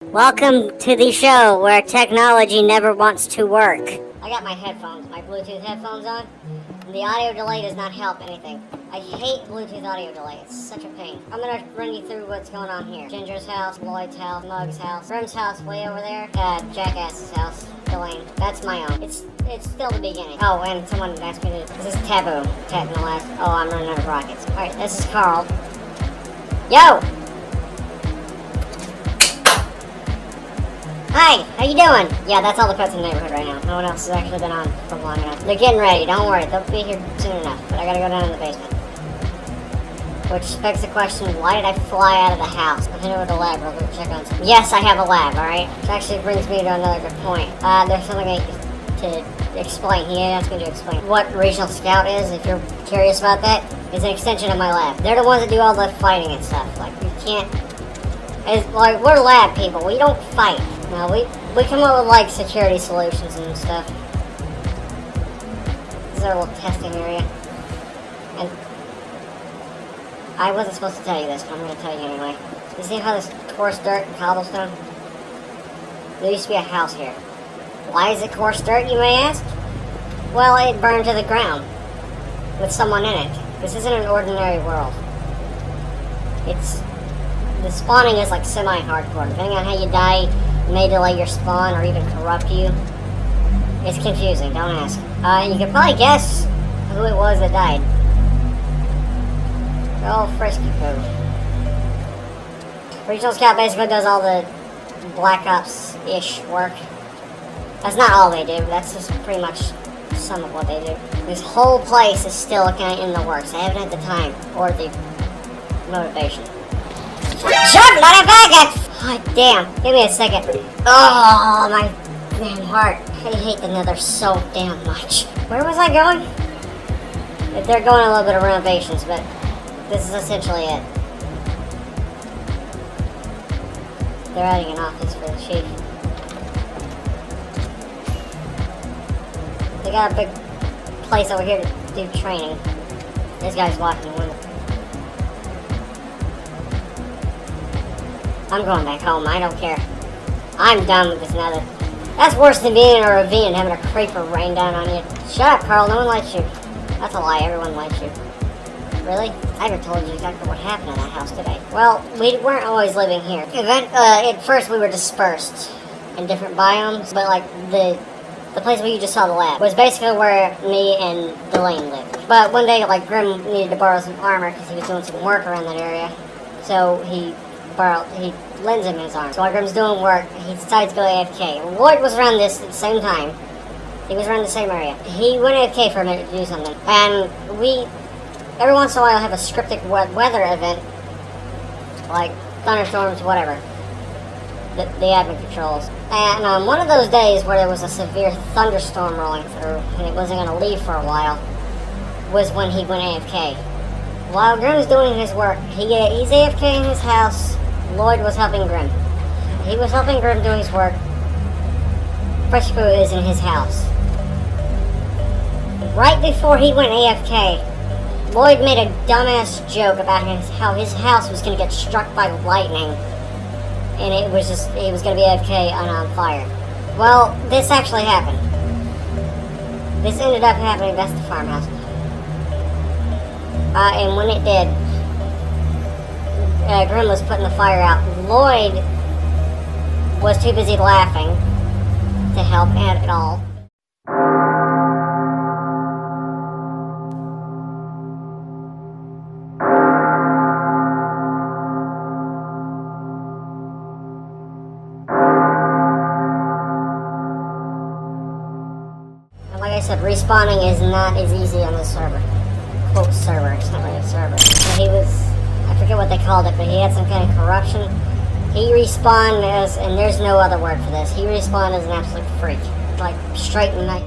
Welcome to the show where technology never wants to work. I got my headphones, my Bluetooth headphones on. And the audio delay does not help anything. I hate Bluetooth audio delay. It's such a pain. I'm gonna run you through what's going on here. Ginger's house, Lloyd's house, Mug's house, Grim's house way over there, Jackass's house, Delane. That's my own. It's still the beginning. Oh, and someone asked me to. This is taboo. Tapping the last. Oh, I'm running out of rockets. All right, this is Carl. Yo. Hi, how you doing? Yeah, that's all the pets in the neighborhood right now. No one else has actually been on for long enough. They're getting ready, don't worry, they'll be here soon enough. But I gotta go down in the basement. Which begs the question, why did I fly out of the house? I'm heading over to the lab real quick, check on something. Yes, I have a lab, alright? Which actually brings me to another good point. There's something I need to explain. He asked me to explain what Regional Scout is, if you're curious about that. It's an extension of my lab. They're the ones that do all the fighting and stuff. Like, you can't... Like, we're lab people, we don't fight. No, we come up with, like, security solutions and stuff. This is our little testing area. And I wasn't supposed to tell you this, but I'm going to tell you anyway. You see how this coarse dirt and cobblestone? There used to be a house here. Why is it coarse dirt, you may ask? Well, it burned to the ground with someone in it. This isn't an ordinary world. The spawning is like semi-hardcore. Depending on how you die, it may delay your spawn or even corrupt you. It's confusing, don't ask. You can probably guess who it was that died. They're all frisky food. Regional Scout basically does all the Black Ops-ish work. That's not all they do, that's just pretty much some of what they do. This whole place is still kind of in the works. I haven't had the time or the motivation. Shut my back! God damn, give me a second. Oh, my damn heart. I hate the Nether so damn much. Where was I going? They're going a little bit of renovations, but this is essentially it. They're adding an office for the chief. They got a big place over here to do training. This guy's walking the window. I'm going back home, I don't care. I'm done with this Nether. That's worse than being in a ravine and having a creeper rain down on you. Shut up, Carl, no one likes you. That's a lie, everyone likes you. Really? I never told you exactly what happened in that house today. Well, we weren't always living here. At first we were dispersed in different biomes, but like the place where you just saw the lab was basically where me and Delane lived. But one day, like, Grim needed to borrow some armor because he was doing some work around that area. So he lends him his arm. So while Grim's doing work, he decides to go AFK. Lloyd was around this at the same time. He was around the same area. He went AFK for a minute to do something. And we, every once in a while, have a scripted weather event, like thunderstorms, whatever, that the admin controls. And on one of those days where there was a severe thunderstorm rolling through, and it wasn't going to leave for a while, was when he went AFK. While Grim's doing his work, he's AFK in his house. Lloyd was helping Grim. He was helping Grim do his work. Fresh Food is in his house. Right before he went AFK, Lloyd made a dumbass joke about how his house was going to get struck by lightning. And he was going to be AFK and on fire. Well, this actually happened. This ended up happening. That's the farmhouse. And when it did, Grim was putting the fire out. Lloyd was too busy laughing to help at all. And like I said, respawning is not as easy on this server. Quote server, it's not really a server. So I forget what they called it, but he had some kind of corruption. He respawned and there's no other word for this. He respawned as an absolute freak. Like, straight night.